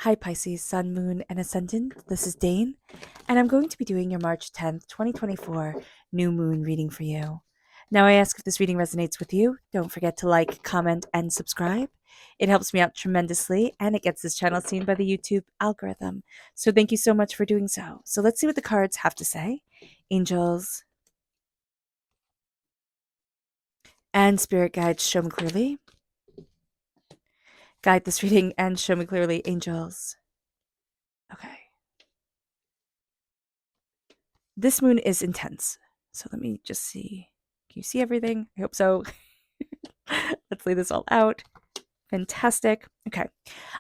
Hi Pisces, Sun, Moon, and Ascendant. This is Dane, and I'm going to be doing your March 10th, 2024 new moon reading for you. Now, I ask if this reading resonates with you. Don't forget to like, comment, and subscribe. It helps me out tremendously, and it gets this channel seen by the YouTube algorithm. So, thank you so much for doing so. So, let's see what the cards have to say. Angels and spirit guides, show me clearly. Guide this reading and show me clearly, angels. Okay. This moon is intense. So let me just see. Can you see everything? I hope so. Let's lay this all out. Fantastic. Okay.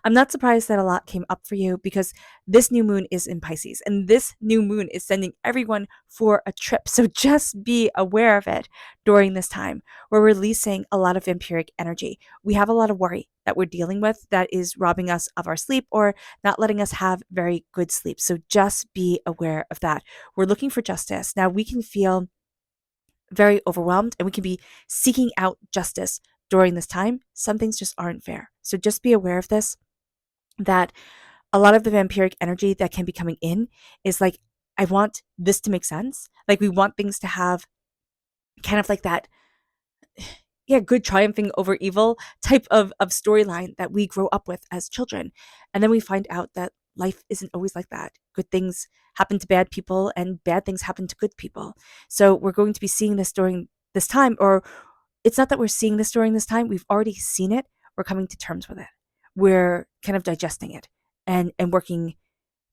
I'm not surprised that a lot came up for you because this new moon is in Pisces and this new moon is sending everyone for a trip. So just be aware of it during this time. We're releasing a lot of vampiric energy. We have a lot of worry that we're dealing with that is robbing us of our sleep or not letting us have very good sleep. So just be aware of that. We're looking for justice. Now we can feel very overwhelmed and we can be seeking out justice during this time. Some things just aren't fair. So just be aware of this, that a lot of the vampiric energy that can be coming in is like, I want this to make sense. Like we want things to have kind of like that, yeah, good triumphing over evil type of storyline that we grow up with as children. And then we find out that life isn't always like that. Good things happen to bad people and bad things happen to good people. So we're going to be seeing this during this time, or it's not that we're seeing this during this time, we've already seen it. We're coming to terms with it. We're kind of digesting it and working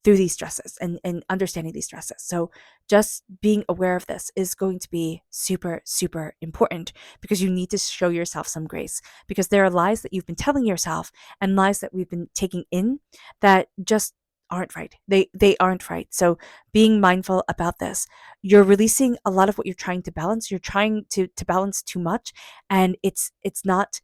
through these stresses and understanding these stresses. So just being aware of this is going to be super, super important because you need to show yourself some grace because there are lies that you've been telling yourself and lies that we've been taking in that just aren't right. They aren't right. So being mindful about this, you're releasing a lot of what you're trying to balance. You're trying to balance too much and it's not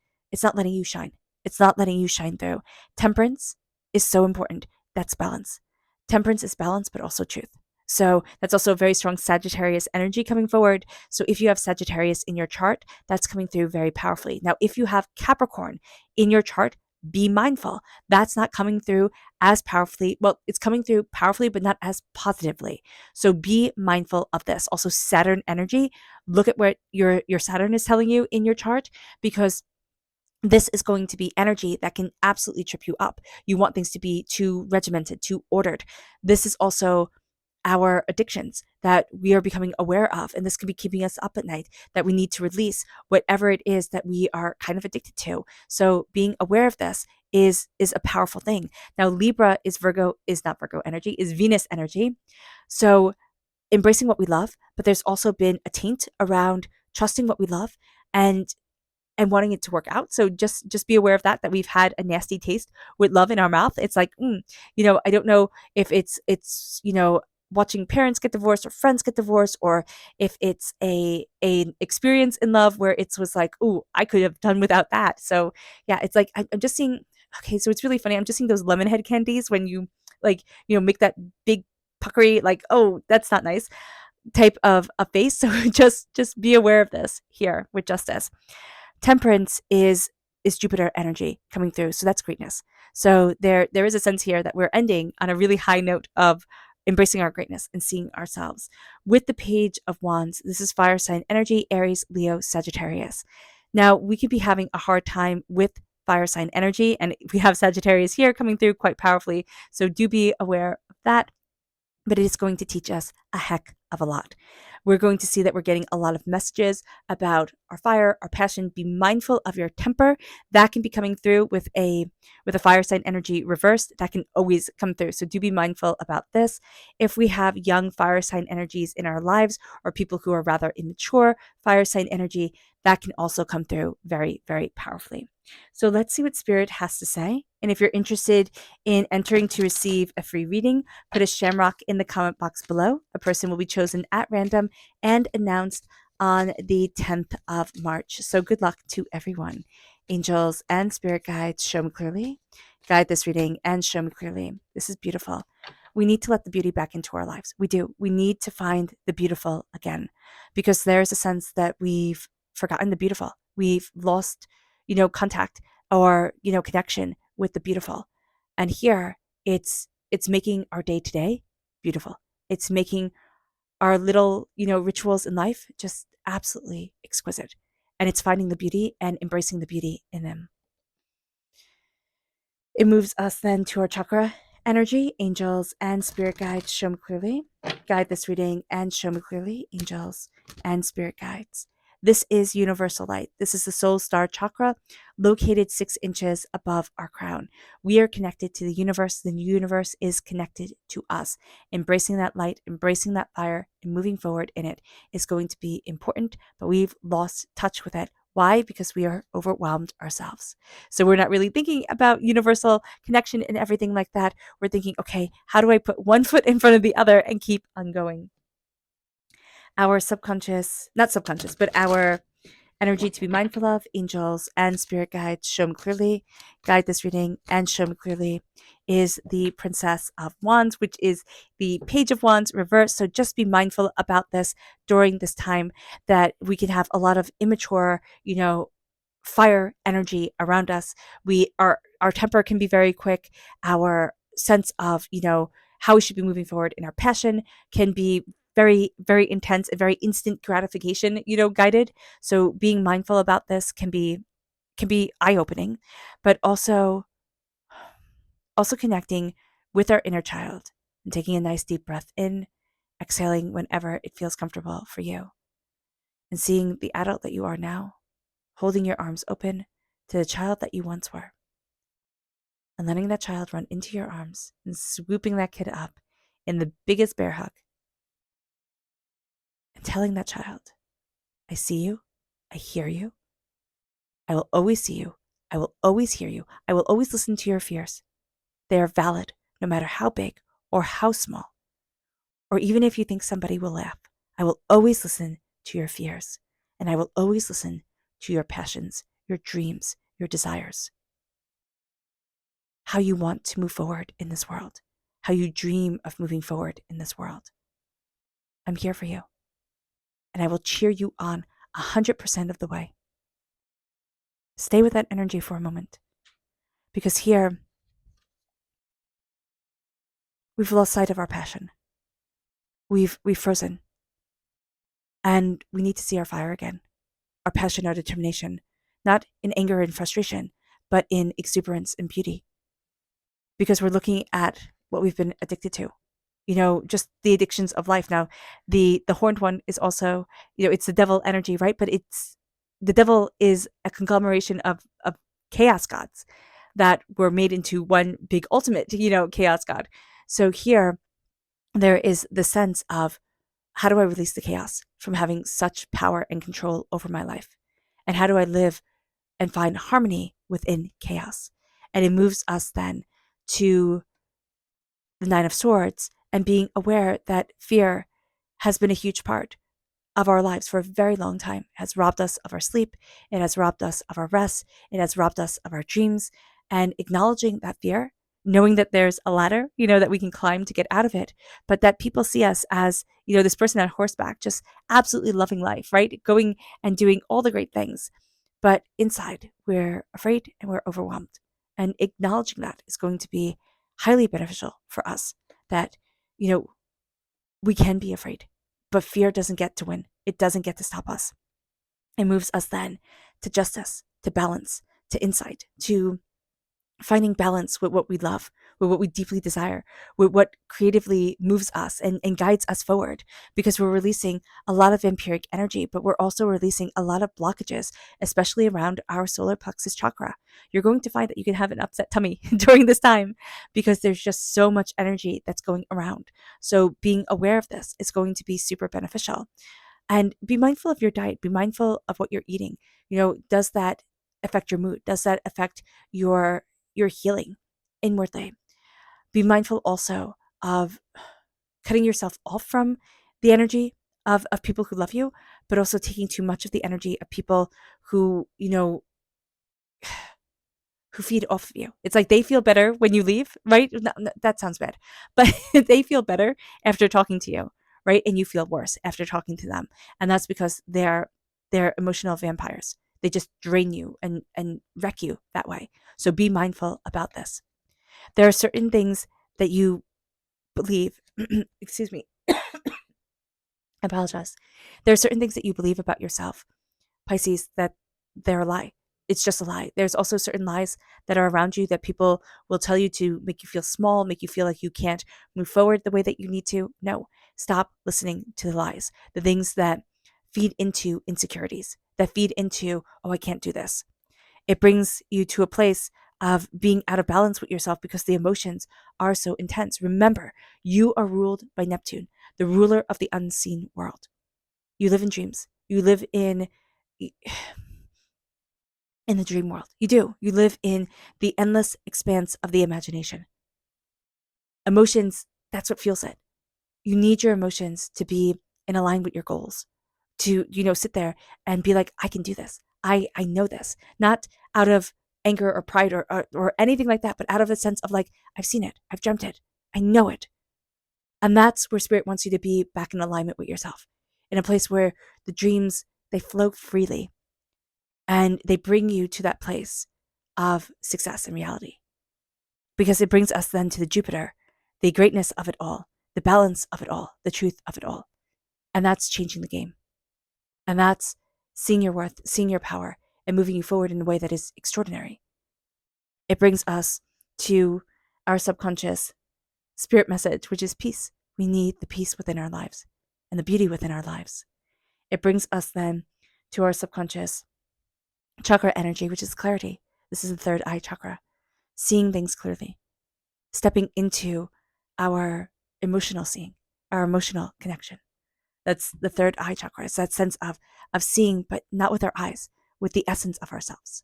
letting you shine. It's not letting you shine through. Temperance is so important. That's balance. Temperance is balance, but also truth. So that's also a very strong Sagittarius energy coming forward. So if you have Sagittarius in your chart, that's coming through very powerfully. Now, if you have Capricorn in your chart, be mindful. That's not coming through as powerfully. Well, it's coming through powerfully, but not as positively. So be mindful of this. Also, Saturn energy. Look at what your Saturn is telling you in your chart because this is going to be energy that can absolutely trip you up. You want things to be too regimented, too ordered. This is also our addictions that we are becoming aware of, and this can be keeping us up at night, that we need to release whatever it is that we are kind of addicted to. So being aware of this is a powerful thing. Now, Libra is not Virgo energy, is Venus energy. So embracing what we love, but there's also been a taint around trusting what we love and wanting it to work out. So just be aware of that we've had a nasty taste with love in our mouth. It's like, I don't know if it's watching parents get divorced or friends get divorced, or if it's a experience in love where it was like, ooh, I could have done without that. So yeah, it's like I'm just seeing. Okay, so it's really funny. I'm just seeing those lemon head candies when you make that big puckery, like, oh, that's not nice type of a face. So just be aware of this here with justice. Temperance is Jupiter energy coming through, so that's greatness. So there is a sense here that we're ending on a really high note of embracing our greatness and seeing ourselves. With the Page of Wands, this is fire sign energy, Aries, Leo, Sagittarius. Now, we could be having a hard time with fire sign energy, and we have Sagittarius here coming through quite powerfully, so do be aware of that. But it is going to teach us a heck of a lot. We're going to see that we're getting a lot of messages about our fire, our passion. Be mindful of your temper. That can be coming through with a fire sign energy reversed. That can always come through. So do be mindful about this. If we have young fire sign energies in our lives or people who are rather immature fire sign energy, that can also come through very, very powerfully. So let's see what Spirit has to say. And if you're interested in entering to receive a free reading, put a shamrock in the comment box below. A person will be chosen at random and announced on the 10th of March. So good luck to everyone. Angels and spirit guides, show me clearly. Guide this reading and show me clearly. This is beautiful. We need to let the beauty back into our lives. We do. We need to find the beautiful again because there's a sense that we've forgotten the beautiful. We've lost, contact or, connection with the beautiful. And here It's making our day to day beautiful. It's making our little, rituals in life just absolutely exquisite. And it's finding the beauty and embracing the beauty in them. It moves us then to our chakra energy. Angels and spirit guides, show me clearly. Guide this reading and show me clearly, angels and spirit guides. This is universal light. This is the soul star chakra located 6 inches above our crown. We are connected to the universe. The universe is connected to us. Embracing that light, embracing that fire, and moving forward in it is going to be important, but we've lost touch with it. Why? Because we are overwhelmed ourselves. So we're not really thinking about universal connection and everything like that. We're thinking, okay, how do I put one foot in front of the other and keep on going? Our subconscious, not subconscious, but our energy to be mindful of, angels and spirit guides, show me clearly. Guide this reading and show me clearly is the Princess of Wands, which is the Page of Wands reversed. So just be mindful about this during this time, that we can have a lot of immature, fire energy around us. Our temper can be very quick. Our sense of, how we should be moving forward in our passion can be very, very intense and very instant gratification, guided. So being mindful about this can be eye-opening, but also connecting with our inner child and taking a nice deep breath in, exhaling whenever it feels comfortable for you, and seeing the adult that you are now, holding your arms open to the child that you once were, and letting that child run into your arms and swooping that kid up in the biggest bear hug, and telling that child, I see you, I hear you, I will always see you, I will always hear you, I will always listen to your fears. They are valid, no matter how big or how small, or even if you think somebody will laugh. I will always listen to your fears, and I will always listen to your passions, your dreams, your desires, how you want to move forward in this world, how you dream of moving forward in this world. I'm here for you, and I will cheer you on 100% of the way. Stay with that energy for a moment, because here we've lost sight of our passion. We've frozen, and we need to see our fire again, our passion, our determination, not in anger and frustration, but in exuberance and beauty, because we're looking at what we've been addicted to, just the addictions of life. Now, the horned one is also, it's the devil energy, right? But the devil is a conglomeration of chaos gods that were made into one big ultimate, chaos god. So here, there is the sense of, how do I release the chaos from having such power and control over my life? And how do I live and find harmony within chaos? And it moves us then to the Nine of Swords and being aware that fear has been a huge part of our lives for a very long time. It has robbed us of our sleep. It has robbed us of our rest. It has robbed us of our dreams. And acknowledging that fear, knowing that there's a ladder, that we can climb to get out of it, but that people see us as, this person on horseback, just absolutely loving life, right? Going and doing all the great things. But inside, we're afraid and we're overwhelmed. And acknowledging that is going to be highly beneficial for us, that, we can be afraid, but fear doesn't get to win. It doesn't get to stop us. It moves us then to justice, to balance, to insight, to finding balance with what we love, with what we deeply desire, with what creatively moves us and guides us forward, because we're releasing a lot of vampiric energy, but we're also releasing a lot of blockages, especially around our solar plexus chakra. You're going to find that you can have an upset tummy during this time, because there's just so much energy that's going around. So being aware of this is going to be super beneficial. And be mindful of your diet. Be mindful of what you're eating. Does that affect your mood? Does that affect your healing inwardly? Be mindful also of cutting yourself off from the energy of people who love you, but also taking too much of the energy of people who, who feed off of you. It's like they feel better when you leave, right? No, that sounds bad, but they feel better after talking to you, right? And you feel worse after talking to them. And that's because they're emotional vampires. They just drain you and wreck you that way. So be mindful about this. There are certain things that you believe, excuse me, I apologize. There are certain things that you believe about yourself, Pisces, that they're a lie. It's just a lie. There's also certain lies that are around you that people will tell you to make you feel small, make you feel like you can't move forward the way that you need to. No, stop listening to the lies, the things that feed into insecurities, that feed into, oh, I can't do this. It brings you to a place of being out of balance with yourself because the emotions are so intense. Remember, you are ruled by Neptune, the ruler of the unseen world. You live in dreams. You live in the dream world. You do. You live in the endless expanse of the imagination. Emotions, that's what fuels it. You need your emotions to be in line with your goals, to, sit there and be like, I can do this. I know this. Not out of anger or pride or anything like that, but out of a sense of like, I've seen it. I've dreamt it. I know it. And that's where spirit wants you to be, back in alignment with yourself, in a place where the dreams, they flow freely and they bring you to that place of success and reality. Because it brings us then to the Jupiter, the greatness of it all, the balance of it all, the truth of it all. And that's changing the game. And that's seeing your worth, seeing your power, and moving you forward in a way that is extraordinary. It brings us to our subconscious spirit message, which is peace. We need the peace within our lives and the beauty within our lives. It brings us then to our subconscious chakra energy, which is clarity. This is the third eye chakra, seeing things clearly, stepping into our emotional seeing, our emotional connection. That's the third eye chakra. It's that sense of seeing, but not with our eyes, with the essence of ourselves.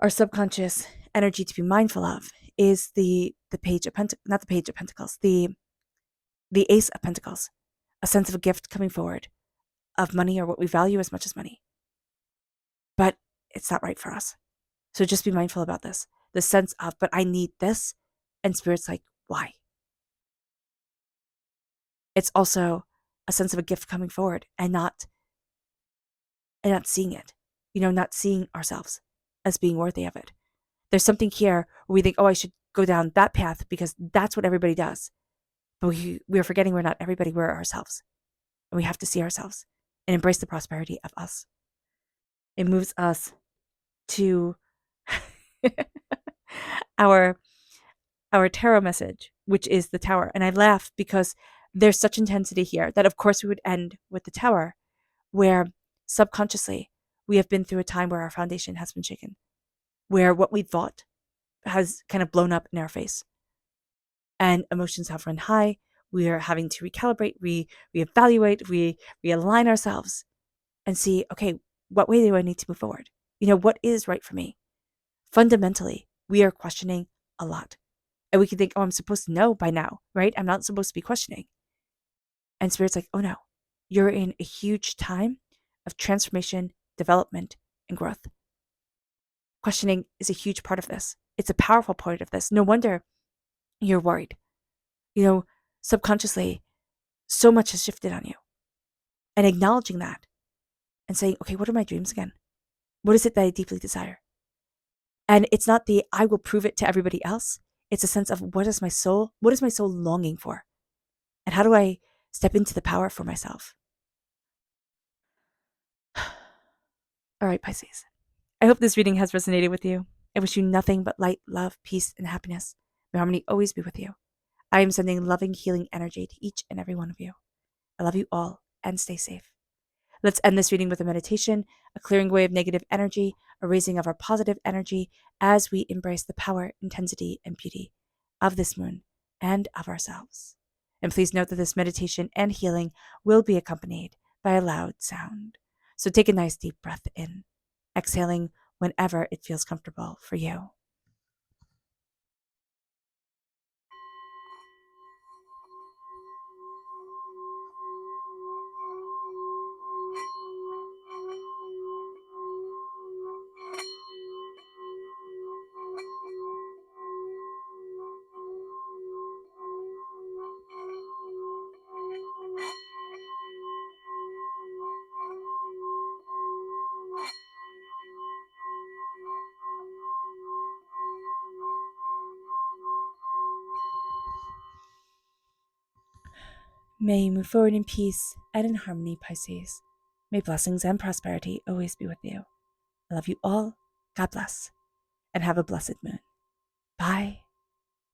Our subconscious energy to be mindful of is the page of pentacles, not the page of pentacles, the ace of pentacles, a sense of a gift coming forward of money or what we value as much as money. But it's not right for us. So just be mindful about this. The sense of, but I need this. And spirit's like, why? It's also a sense of a gift coming forward and not seeing it, not seeing ourselves as being worthy of it. There's something here where we think, oh, I should go down that path because that's what everybody does. But we're forgetting we're not everybody, we're ourselves. And we have to see ourselves and embrace the prosperity of us. It moves us to our tarot message, which is the Tower. And I laugh because there's such intensity here that of course we would end with the Tower, where subconsciously we have been through a time where our foundation has been shaken, where what we thought has kind of blown up in our face and emotions have run high. We are having to recalibrate, reevaluate, realign ourselves and see, okay, what way do I need to move forward? What is right for me? Fundamentally, we are questioning a lot. And we can think, oh, I'm supposed to know by now, right? I'm not supposed to be questioning. And Spirit's like, oh no, you're in a huge time of transformation, development, and growth. Questioning is a huge part of this. It's a powerful part of this. No wonder you're worried. Subconsciously, so much has shifted on you. And acknowledging that and saying, okay, what are my dreams again? What is it that I deeply desire? And it's not the I will prove it to everybody else. It's a sense of what is my soul longing for? And how do I step into the power for myself? All right, Pisces. I hope this reading has resonated with you. I wish you nothing but light, love, peace, and happiness. May harmony always be with you. I am sending loving, healing energy to each and every one of you. I love you all and stay safe. Let's end this reading with a meditation, a clearing away of negative energy, a raising of our positive energy as we embrace the power, intensity, and beauty of this moon and of ourselves. And please note that this meditation and healing will be accompanied by a loud sound. So take a nice deep breath in, exhaling whenever it feels comfortable for you. May you move forward in peace and in harmony, Pisces. May blessings and prosperity always be with you. I love you all. God bless. And have a blessed moon. Bye.